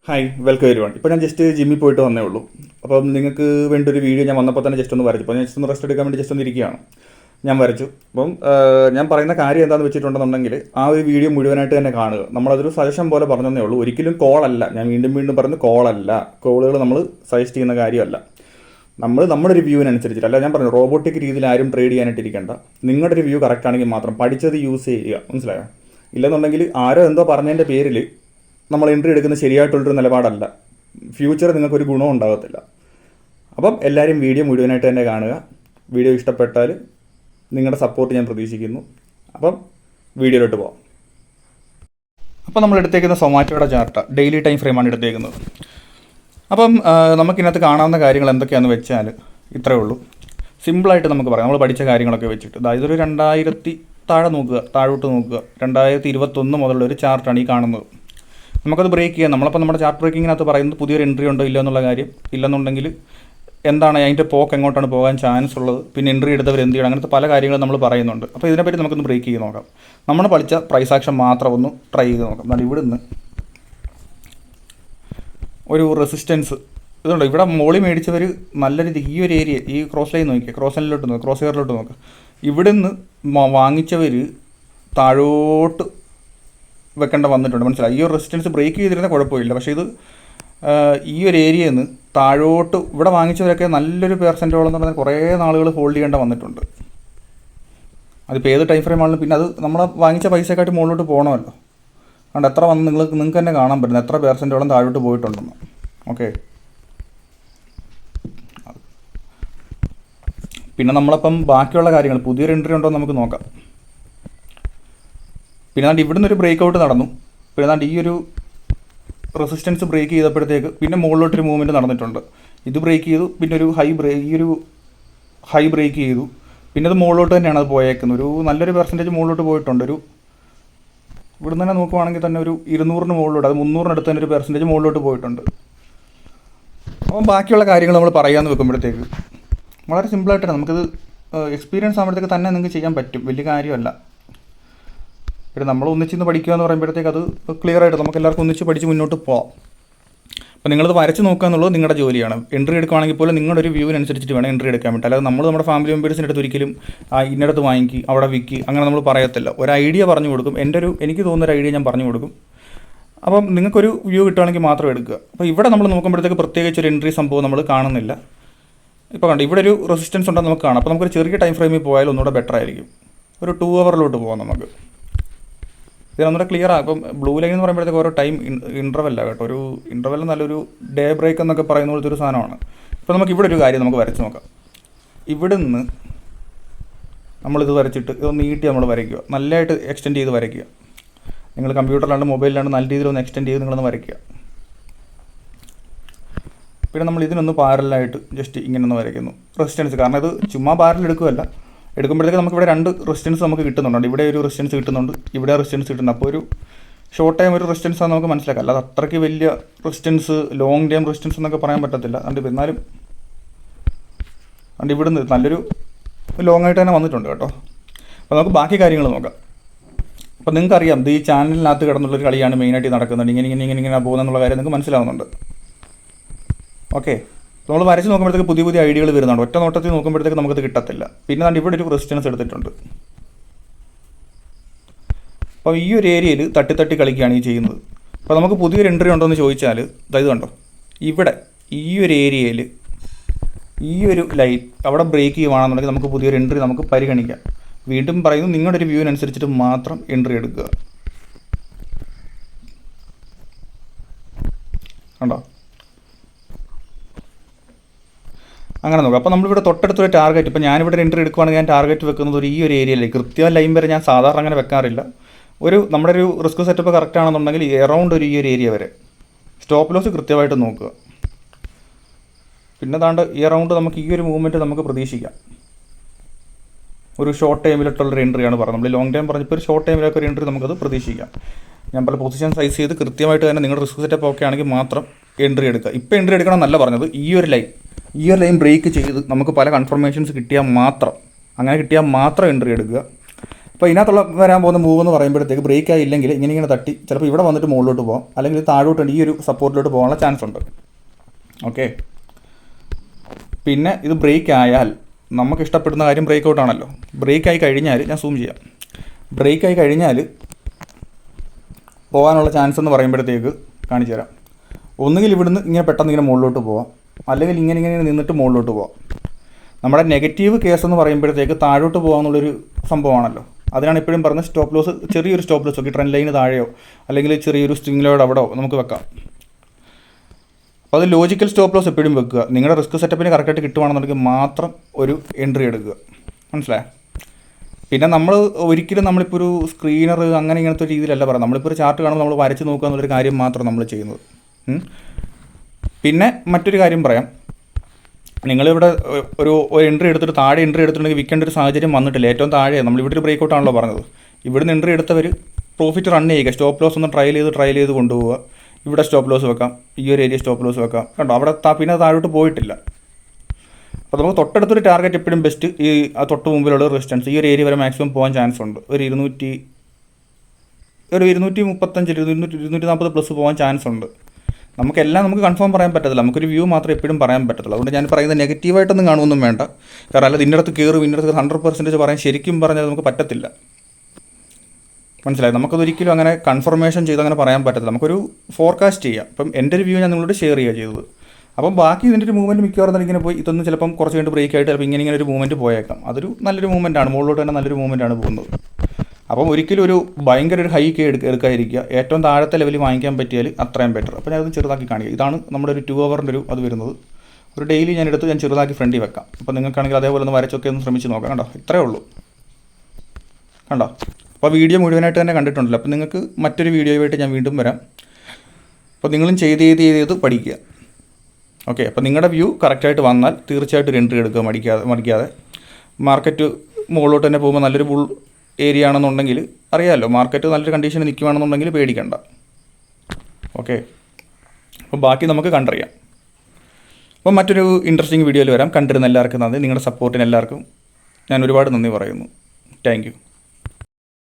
Hi welcome everyone. ഇപ്പോൾ ഞാൻ just ജിമ്മിൽ പോയിട്ട് വന്നേ ഉള്ളൂ. അപ്പം നിങ്ങൾക്ക് വേണ്ടി ഒരു വീഡിയോ ഞാൻ വന്നപ്പോൾ തന്നെ ജസ്റ്റ് ഒന്ന് വരച്ചു. അപ്പോൾ ഞാൻ ജസ്റ്റ് ഒന്ന് റെസ്റ്റ് എടുക്കാൻ വേണ്ടി ജസ്റ്റ് ഒന്ന് ഇരിക്കുകയാണ്. ഞാൻ വരച്ചു. അപ്പം ഞാൻ പറയുന്ന കാര്യം എന്താണെന്ന് വെച്ചിട്ടുണ്ടെന്നുണ്ടെങ്കിൽ ആ ഒരു വീഡിയോ മുഴുവനായിട്ട് തന്നെ കാണുക. നമ്മളതൊരു സജഷൻ പോലെ പറഞ്ഞതേ ഉള്ളൂ. ഒരിക്കലും കോളല്ല. ഞാൻ വീണ്ടും വീണ്ടും പറയുന്നത് കോളല്ല. കോളുകൾ നമ്മൾ സജസ്റ്റ് ചെയ്യുന്ന കാര്യമല്ല. നമ്മുടെ ഒരു വ്യൂവിനനുസരിച്ചിട്ട് അല്ല. ഞാൻ പറഞ്ഞു റോബോട്ടിക് രീതിയിൽ ആരും ട്രേഡ് ചെയ്യാനായിട്ടിരിക്കേണ്ട. നിങ്ങളുടെ ഒരു വ്യൂ കറക്റ്റ് ആണെങ്കിൽ മാത്രം പഠിച്ചത് യൂസ് ചെയ്യുക. മനസ്സിലായോ? ഇല്ലെന്നുണ്ടെങ്കിൽ ആരോ എന്തോ പറഞ്ഞതിൻ്റെ പേരിൽ നമ്മൾ എൻട്രി എടുക്കുന്ന ശരിയായിട്ടുള്ളൊരു നിലപാടല്ല. ഫ്യൂച്ചർ നിങ്ങൾക്കൊരു ഗുണവും ഉണ്ടാകത്തില്ല. അപ്പം എല്ലാവരും വീഡിയോ മുഴുവനായിട്ട് തന്നെ കാണുക. വീഡിയോ ഇഷ്ടപ്പെട്ടാൽ നിങ്ങളുടെ സപ്പോർട്ട് ഞാൻ പ്രതീക്ഷിക്കുന്നു. അപ്പം വീഡിയോയിലോട്ട് പോകാം. അപ്പം നമ്മൾ എടുത്തേക്കുന്ന സൊമാറ്റോയുടെ ചാർട്ട് ഡെയിലി ടൈം ഫ്രെയിമാണ് എടുത്തേക്കുന്നത്. അപ്പം നമുക്കിതിനകത്ത് കാണാവുന്ന കാര്യങ്ങൾ എന്തൊക്കെയാണെന്ന് വെച്ചാൽ ഇത്രയേ ഉള്ളൂ. സിമ്പിളായിട്ട് നമുക്ക് പറയാം. നമ്മൾ പഠിച്ച കാര്യങ്ങളൊക്കെ വെച്ചിട്ട് അതായത് ഒരു 2000 താഴോട്ട് നോക്കുക. 2021 മുതലുള്ള ഒരു ചാർട്ടാണ് ഈ കാണുന്നത്. നമുക്കത് ബ്രേക്ക് ചെയ്യാം. നമ്മളപ്പോൾ നമ്മുടെ ചാർട്ട് ബ്രേക്കിങ്ങിനകത്ത് പറയുന്നത് പുതിയൊരു എൻട്രി ഉണ്ടോ ഇല്ല എന്നുള്ള കാര്യം. ഇല്ലെന്നുണ്ടെങ്കിൽ എന്താണ് അതിൻ്റെ പോക്ക് എങ്ങോട്ടാണ് പോകാൻ ചാൻസ് ഉള്ളത്, പിന്നെ എൻട്രി എടുത്തവർ എന്ത് ചെയ്യണം, അങ്ങനത്തെ പല കാര്യങ്ങളും നമ്മൾ പറയുന്നുണ്ട്. അപ്പോൾ ഇതിനെപ്പറ്റി നമുക്കൊന്ന് ബ്രേക്ക് ചെയ്ത് നോക്കാം. നമ്മൾ പഠിച്ച പ്രൈസ് ആക്ഷൻ മാത്രം ഒന്ന് ട്രൈ ചെയ്ത് നോക്കാം. എന്നാൽ ഇവിടെ നിന്ന് ഒരു റെസിസ്റ്റൻസ് ഇതുണ്ടോ, ഇവിടെ മോളി മേടിച്ചവർ നല്ല രീതിക്ക് ഈ ഒരു ഏരിയ ഈ ക്രോസ് ലൈൻ നോക്കിയാൽ ക്രോസ് ലൈനിലോട്ട് നോക്കുക, ക്രോസ് ഹെയറിലോട്ട് നോക്കുക. ഇവിടെ നിന്ന് വാങ്ങിച്ചവർ താഴോട്ട് വെക്കേണ്ട വന്നിട്ടുണ്ട്. മനസ്സിലായി? ഈ ഒരു റെസിസ്റ്റൻസ് ബ്രേക്ക് ചെയ്തിരുന്ന കുഴപ്പമില്ല. പക്ഷേ ഇത് ഈ ഒരു ഏരിയയിൽ നിന്ന് താഴോട്ട് ഇവിടെ വാങ്ങിച്ചവരൊക്കെ നല്ലൊരു പെർസെൻറ്റോളം എന്ന് പറഞ്ഞാൽ കുറേ നാളുകൾ ഹോൾഡ് ചെയ്യേണ്ട വന്നിട്ടുണ്ട്. അതിപ്പോൾ ഏത് ടൈം ഫ്രെയിം ആണെങ്കിലും പിന്നെ അത് നമ്മൾ വാങ്ങിച്ച പൈസയെക്കാട്ടി മുകളിലോട്ട് പോകണമല്ലോ. അതുകൊണ്ട് എത്ര വന്ന് നിങ്ങൾക്ക് തന്നെ കാണാൻ പറ്റുന്നത് എത്ര പെർസെൻറ്റോളം താഴോട്ട് പോയിട്ടുണ്ടെന്ന്. ഓക്കെ, പിന്നെ നമ്മളപ്പം ബാക്കിയുള്ള കാര്യങ്ങൾ പുതിയൊരു എൻട്രി ഉണ്ടോ എന്ന് നമുക്ക് നോക്കാം. പിന്നെ അതുകൊണ്ട് ഇവിടുന്ന് ഒരു ബ്രേക്ക് ഔട്ട് നടന്നു. പിന്നെ അതുകൊണ്ട് ഈ ഒരു റെസിസ്റ്റൻസ് ബ്രേക്ക് ചെയ്തപ്പോഴത്തേക്ക് പിന്നെ മുകളിലോട്ടൊരു മൂവ്മെൻറ്റ് നടന്നിട്ടുണ്ട്. ഇത് ബ്രേക്ക് ചെയ്തു, പിന്നെ ഒരു ഹൈ ബ്രേക്ക് ചെയ്തു, പിന്നെ അത് മുകളിലോട്ട് തന്നെയാണ് അത് പോയേക്കുന്നത്. ഒരു നല്ലൊരു പെർസെൻറ്റേജ് മുകളിലോട്ട് പോയിട്ടുണ്ട്. ഇവിടുന്ന് തന്നെ നോക്കുവാണെങ്കിൽ തന്നെ ഒരു 200 മുകളിലോട്ട്, അത് 300 തന്നെ ഒരു പെർസെൻറ്റേജ് മുകളിലോട്ട് പോയിട്ടുണ്ട്. അപ്പം ബാക്കിയുള്ള കാര്യങ്ങൾ നമ്മൾ പറയാമെന്ന് വെക്കുമ്പോഴത്തേക്ക് വളരെ സിമ്പിളായിട്ടാണ് നമുക്കിത് എക്സ്പീരിയൻസ് ആകുമ്പോഴത്തേക്ക് തന്നെ നിങ്ങൾക്ക് ചെയ്യാൻ പറ്റും. വലിയ കാര്യമല്ല. പിന്നെ നമ്മൾ ഒന്നിച്ചിന്ന് പഠിക്കുക എന്ന് പറയുമ്പോഴത്തേക്ക് അത് ക്ലിയർ ആയിട്ട് നമുക്ക് എല്ലാവർക്കും ഒന്നിച്ച് പഠിച്ച് മുന്നോട്ട് പോകാം. അപ്പോൾ നിങ്ങളത് വരച്ച് നോക്കുക എന്നുള്ളത് നിങ്ങളുടെ ജോലിയാണ്. എൻട്രി എടുക്കുകയാണെങ്കിൽ പോലും നിങ്ങളുടെ ഒരു വ്യൂവിനനുസരിച്ചിട്ട് വേണം എൻട്രി എടുക്കാൻ വേണ്ടി. അല്ലാതെ നമ്മൾ നമ്മുടെ ഫാമിലി മെമ്പേഴ്സിൻ്റെ അടുത്ത് ഒരിക്കലും ഇന്നടത്ത് വാങ്ങിക്കി അവിടെ വിൽക്കി അങ്ങനെ നമ്മൾ പറയത്തില്ല. ഒരു ഐഡിയ പറഞ്ഞു കൊടുക്കും. എനിക്ക് തോന്നുന്നൊരു ഐഡിയ ഞാൻ പറഞ്ഞു കൊടുക്കും. അപ്പം നിങ്ങൾക്കൊരു വ്യൂ കിട്ടുകയാണെങ്കിൽ മാത്രം എടുക്കുക. അപ്പോൾ ഇവിടെ നമ്മൾ നോക്കുമ്പോഴത്തേക്ക് പ്രത്യേകിച്ച് ഒരു എൻട്രി സംഭവം നമ്മൾ കാണുന്നില്ല. ഇപ്പോൾ കണ്ടു ഇവിടെ ഒരു റെസിസ്റ്റൻസ് ഉണ്ടെന്ന് നമുക്ക് കാണാം. അപ്പോൾ നമുക്കൊരു ചെറിയ ടൈം ഫ്രെയിമിൽ പോയാൽ ഒന്നുകൂടെ ബെറ്റർ ആയിരിക്കും. ഒരു 2 hourലോട്ട് പോകാം നമുക്ക്. ഇതിനൊന്നുകൂടെ ക്ലിയർ ആകും. ഇപ്പം ബ്ലൂ ലൈൻ എന്ന് പറയുമ്പോഴത്തേക്ക് ഓരോ ടൈം ഇൻ്റർവെല്ല കേട്ടോ. ഒരു ഇൻ്റർവെൽ നല്ലൊരു ഡേ ബ്രേക്ക് എന്നൊക്കെ പറയുന്ന പോലത്തെ ഒരു സാധനമാണ്. ഇപ്പോൾ നമുക്ക് ഇവിടെ ഒരു കാര്യം നമുക്ക് വരച്ച് നോക്കാം. ഇവിടെ നിന്ന് നമ്മളിത് വരച്ചിട്ട് ഇതൊന്ന് നീട്ടി നമ്മൾ വരയ്ക്കുക. നല്ലതായിട്ട് എക്സ്റ്റെൻഡ് ചെയ്ത് വരയ്ക്കുക. നിങ്ങൾ കമ്പ്യൂട്ടറിലാണ്ട് മൊബൈലിലാണ്ട് നല്ല രീതിയിലൊന്ന് എക്സ്റ്റെൻഡ് ചെയ്ത് നിങ്ങളൊന്ന് വരയ്ക്കുക. പിന്നെ നമ്മൾ ഇതിനൊന്ന് പാരലായിട്ട് ജസ്റ്റ് ഇങ്ങനെ ഒന്ന് വരയ്ക്കുന്നു. റെസിസ്റ്റൻസ് കാരണം ഇത് ചുമ്മാ പാരൽ എടുക്കുമ്പോഴത്തേക്ക് നമുക്ക് ഇവിടെ 2 റെസിസ്റ്റൻസ് നമുക്ക് കിട്ടുന്നുണ്ട്. ഇവിടെ ഒരു റെസിസ്റ്റൻസ് കിട്ടുന്നുണ്ട്, ഇവിടെ റെസിസ്റ്റൻസ് കിട്ടുന്നുണ്ട്. അപ്പോൾ ഒരു ഷോർട്ട് ടൈം ഒരു റെസിസ്റ്റൻസ് ആണ് നമുക്ക് മനസ്സിലാക്കാം. അല്ലാതെ അത്രയ്ക്ക് വലിയ റെസിസ്റ്റൻസ് ലോങ് ടൈം റെസിസ്റ്റൻസ് എന്നൊക്കെ പറയാൻ പറ്റത്തില്ല. അതുകൊണ്ട് എന്നാലും അതുകൊണ്ട് ഇവിടുന്ന് നല്ലൊരു ലോങ് ആയിട്ട് തന്നെ വന്നിട്ടുണ്ട് കേട്ടോ. അപ്പോൾ നമുക്ക് ബാക്കി കാര്യങ്ങൾ നോക്കാം. അപ്പോൾ നിങ്ങൾക്കറിയാം ഇത് ഈ ചാനലിനകത്ത് കിടന്നുള്ളൊരു കളിയാണ് മെയിനായിട്ട് നടക്കുന്നുണ്ട്. ഇങ്ങനെ പോകുന്നതെന്നുള്ള കാര്യം നിങ്ങൾക്ക് മനസ്സിലാവുന്നുണ്ട്. ഓക്കെ, നമ്മൾ വരച്ച് നോക്കുമ്പോഴത്തേക്ക് പുതിയ ഐഡിയകൾ വരുന്നുണ്ട്. ഒറ്റ നോട്ടത്തിൽ നോക്കുമ്പോഴത്തേക്ക് നമുക്കത് കിട്ടത്തില്ല. പിന്നെ നമ്മൾ ഇവിടെ ഒരു റെസിസ്റ്റൻസ് എടുത്തിട്ടുണ്ട്. അപ്പോൾ ഈ ഒരു ഏരിയയിൽ തട്ടി കളിക്കുകയാണ് ഈ ചെയ്യുന്നത്. അപ്പോൾ നമുക്ക് പുതിയൊരു എൻട്രി ഉണ്ടോ എന്ന് ചോദിച്ചാൽ ഇത് കണ്ടോ, ഇവിടെ ഈ ഒരു ഏരിയയിൽ ഈ ഒരു ലൈൻ അവിടെ ബ്രേക്ക് ചെയ്യുകയാണെന്നുണ്ടെങ്കിൽ നമുക്ക് പുതിയൊരു എൻട്രി നമുക്ക് പരിഗണിക്കാം. വീണ്ടും പറയുന്നു, നിങ്ങളുടെ ഒരു വ്യൂവിനനുസരിച്ചിട്ട് മാത്രം എൻട്രി എടുക്കുക. കണ്ടോ, അങ്ങനെ നോക്കാം. അപ്പോൾ നമ്മളിവിടെ തൊട്ടടുത്തൊരു ടാർഗറ്റ്, ഇപ്പോൾ ഞാനിവിടെ എൻട്രി എടുക്കുകയാണെങ്കിൽ ഞാൻ ടാർഗറ്റ് വെക്കുന്നത് ഈ ഒരു ഏരിയയിലേക്ക് കൃത്യം ലൈൻ വരെ ഞാൻ സാധാരണ അങ്ങനെ വെക്കാറില്ല. നമ്മുടെ ഒരു റിസ്ക് സെറ്റപ്പ് കറക്റ്റ് ആണെന്നുണ്ടെങ്കിൽ എറൗണ്ട് ഈ ഒരു ഏരിയ വരെ സ്റ്റോപ്പ് ലോസ് കൃത്യമായിട്ട് നോക്കുക. പിന്നെ താണ്ട് ഈ എറൗണ്ട് നമുക്ക് ഈ ഒരു മൂവ്മെൻറ്റ് നമുക്ക് പ്രതീക്ഷിക്കാം. ഒരു ഷോർട്ട് ടൈമിലോട്ടുള്ളൊരു എൻട്രിയാണ് പറഞ്ഞത്. നമ്മൾ ലോങ് ടൈം പറഞ്ഞപ്പോൾ ഒരു ഷോർട്ട് ടൈമിലൊക്കെ ഒരു എൻട്രി നമുക്കത് പ്രതീക്ഷിക്കാം. ഞാൻ പല പൊസിഷൻ സൈസ് ചെയ്ത് കൃത്യമായിട്ട് തന്നെ നിങ്ങളുടെ റിസ്ക് സെറ്റപ്പ് ഒക്കെ ആണെങ്കിൽ മാത്രം എൻട്രി എടുക്കുക. ഇപ്പോൾ എൻട്രി എടുക്കണം എന്നല്ല പറഞ്ഞത്. ഈ ഒരു ലൈൻ ബ്രേക്ക് ചെയ്ത് നമുക്ക് പല കൺഫർമേഷൻസ് കിട്ടിയാൽ മാത്രം എൻട്രി എടുക്കുക. അപ്പോൾ ഇതിനകത്തുള്ള വരാൻ പോകുന്ന മൂവ് എന്ന് പറയുമ്പോഴത്തേക്ക് ബ്രേക്ക് ആയില്ലെങ്കിൽ ഇങ്ങനെ തട്ടി ചിലപ്പോൾ ഇവിടെ വന്നിട്ട് മുകളിലോട്ട് പോകാം, അല്ലെങ്കിൽ താഴോട്ട് ഈ ഒരു സപ്പോർട്ടിലോട്ട് പോകാനുള്ള ചാൻസ് ഉണ്ട്. ഓക്കെ, പിന്നെ ഇത് ബ്രേക്ക് ആയാൽ നമുക്ക് ഇഷ്ടപ്പെടുന്ന കാര്യം ബ്രേക്ക് ഔട്ട് ആണല്ലോ. ബ്രേക്ക് ആയി കഴിഞ്ഞാൽ ഞാൻ സൂം ചെയ്യാം. ബ്രേക്ക് ആയി കഴിഞ്ഞാൽ പോകാനുള്ള ചാൻസ് എന്ന് പറയുമ്പോഴത്തേക്ക് കാണിച്ചു തരാം. ഒന്നുകിൽ ഇവിടുന്ന് ഇങ്ങനെ പെട്ടെന്ന് ഇങ്ങനെ മുകളിലോട്ട് പോവാം, അല്ലെങ്കിൽ ഇങ്ങനെ നിന്നിട്ട് മുകളിലോട്ട് പോവാം. നമ്മുടെ നെഗറ്റീവ് കേസ് എന്ന് പറയുമ്പോഴത്തേക്ക് താഴോട്ട് പോകാമെന്നുള്ളൊരു സംഭവമാണല്ലോ. അതിനാണ് എപ്പോഴും പറഞ്ഞത് സ്റ്റോപ്പ് ലോസ്, ചെറിയൊരു സ്റ്റോപ്പ് ലോസ് ഒക്കെ ട്രെൻഡ് ലൈന് താഴെയോ അല്ലെങ്കിൽ ചെറിയൊരു സ്ട്രിംഗ് ലോഡ് അവിടെയോ നമുക്ക് വെക്കാം. അപ്പോൾ അത് ലോജിക്കൽ സ്റ്റോപ്പ് ലോസ് എപ്പോഴും വെക്കുക. നിങ്ങളുടെ റിസ്ക് സെറ്റപ്പിന് കറക്റ്റായിട്ട് കിട്ടുവാണെന്നുണ്ടെങ്കിൽ മാത്രം ഒരു എൻട്രി എടുക്കുക. മനസ്സിലായോ? പിന്നെ നമ്മൾ ഒരിക്കലും നമ്മളിപ്പോൾ ഒരു സ്ക്രീനർ അങ്ങനെ ഇങ്ങനത്തെ ഒരു രീതിയിലല്ല പറയാം. നമ്മളിപ്പോൾ ഒരു ചാർട്ട് കാണുമ്പോൾ നമ്മൾ വരച്ച് നോക്കുക എന്നുള്ളൊരു കാര്യം മാത്രം നമ്മൾ ചെയ്യുന്നത്. പിന്നെ മറ്റൊരു കാര്യം പറയാം, നിങ്ങളിവിടെ ഒരു എൻട്രി എടുത്തിട്ട് താഴെ എൻട്രി എടുത്തിട്ടുണ്ടെങ്കിൽ വിൽക്കേണ്ട ഒരു സാഹചര്യം വന്നിട്ടില്ല. ഏറ്റവും താഴെ നമ്മളിവിടെ ഒരു ബ്രേക്ക് ഔട്ടാണല്ലോ പറഞ്ഞത്. ഇവിടുന്ന് എൻട്രി എടുത്തവർ പ്രോഫിറ്റ് റൺ ചെയ്യുക, സ്റ്റോപ്പ് ലോസ് ഒന്ന് ട്രയൽ ചെയ്ത് കൊണ്ടുപോവുക. ഇവിടെ സ്റ്റോപ്പ് ലോസ് വെക്കാം, ഈ ഒരു ഏരിയ സ്റ്റോപ്പ് ലോസ് വെക്കാം. കണ്ടോ, അവിടെ പിന്നെ താഴോട്ട് പോയിട്ടില്ല. അപ്പോൾ നമുക്ക് തൊട്ടടുത്തൊരു ടാർഗറ്റ് എപ്പോഴും ബെസ്റ്റ് ഈ തൊട്ട് മുമ്പിലുള്ള റെസിസ്റ്റൻസ്. ഈ ഒരു ഏരിയ വരെ മാക്സിമം പോകാൻ ചാൻസ് ഉണ്ട്. ഒരു 235-240 പ്ലസ് പോകാൻ ചാൻസ് ഉണ്ട്. നമുക്കെല്ലാം നമുക്ക് കൺഫേം പറയാൻ പറ്റത്തില്ല, നമുക്കൊരു വ്യൂ മാത്രമേ എപ്പോഴും പറയാൻ പറ്റത്തുള്ളൂ. അതുകൊണ്ട് ഞാൻ പറയുന്നത് നെഗറ്റീവായിട്ടൊന്നും കാണുമൊന്നും വേണ്ട. കാരണം അല്ലാതെ ഇന്നടത്ത് കയറും ഇന്നടത്ത് 100% പറയാൻ ശരിക്കും പറഞ്ഞാൽ നമുക്ക് പറ്റത്തില്ല. മനസ്സിലായി? നമുക്കതൊരിക്കലും അങ്ങനെ കൺഫർമേഷൻ ചെയ്ത് അങ്ങനെ പറയാൻ പറ്റത്തില്ല. നമുക്കൊരു ഫോർകാസ്റ്റ് ചെയ്യാം. അപ്പം എൻ്റെ ഒരു വ്യൂ ഞാൻ നിങ്ങളോട് ഷെയർ ചെയ്യുക ചെയ്തത്. അപ്പം ബാക്കി ഇതിൻ്റെ ഒരു മൂവ്മെൻറ്റ് മിക്കവാറും ഇങ്ങനെ പോയി ഇതൊന്നും ചിലപ്പം കുറച്ച് കഴിഞ്ഞ് ബ്രേക്ക് ആയിട്ട് ചിലപ്പോൾ ഇങ്ങനെ ഒരു മൂവ്മെൻറ്റ് പോയേക്കാം. അതൊരു നല്ലൊരു മൂവ്മെൻറ്റാണ്, മുകളിലോട്ട് തന്നെ നല്ലൊരു മൂവ്മെൻറ്റാണ് പോകുന്നത്. അപ്പം ഒരിക്കലും ഒരു ഭയങ്കര ഒരു ഹൈ എടുക്കാതിരിക്കുക. ഏറ്റവും താഴത്തെ ലെവലിൽ വാങ്ങിക്കാൻ പറ്റിയാൽ അത്രയും ബെറ്റർ. അപ്പോൾ ഞാനത് ചെറുതാക്കി കാണിക്കുക. ഇതാണ് നമ്മുടെ ഒരു 2 ഹവറിൻ്റെ ഒരു അത് വരുന്നത്. ഒരു ഡെയിലി ഞാൻ ചെറുതാക്കി ഫ്രണ്ടിൽ വെക്കാം. അപ്പോൾ നിങ്ങൾക്കാണെങ്കിൽ അതേപോലെ ഒന്ന് വരച്ചൊക്കെ ഒന്ന് ശ്രമിച്ച് നോക്കാം. കണ്ടോ, ഇത്രയേ ഉള്ളൂ. കണ്ടോ, അപ്പോൾ വീഡിയോ മുഴുവനായിട്ട് തന്നെ കണ്ടിട്ടുണ്ടല്ലോ. അപ്പോൾ നിങ്ങൾക്ക് മറ്റൊരു വീഡിയോയുമായിട്ട് ഞാൻ വീണ്ടും വരാം. അപ്പോൾ നിങ്ങളും ചെയ്ത് പഠിക്കുക. ഓക്കെ, അപ്പോൾ നിങ്ങളുടെ വ്യൂ കറക്റ്റായിട്ട് വന്നാൽ തീർച്ചയായിട്ടും ഒരു എൻട്രി എടുക്കുക, മടിക്കാതെ. മാർക്കറ്റ് മുകളിലോട്ട് തന്നെ പോകുമ്പോൾ നല്ലൊരു ബുൾ ഏരിയ ആണെന്നുണ്ടെങ്കിൽ അറിയാമല്ലോ, മാർക്കറ്റ് നല്ലൊരു കണ്ടീഷനിൽ നിൽക്കുകയാണെന്നുണ്ടെങ്കിൽ പേടിക്കണ്ട. ഓക്കെ, അപ്പോൾ ബാക്കി നമുക്ക് കണ്ടറിയാം. അപ്പോൾ മറ്റൊരു ഇൻട്രസ്റ്റിംഗ് വീഡിയോയിൽ വരാം. കണ്ടിരുന്ന എല്ലാവർക്കും നന്ദി. നിങ്ങളുടെ സപ്പോർട്ടിന് എല്ലാവർക്കും ഞാൻ ഒരുപാട് നന്ദി പറയുന്നു. Thank you.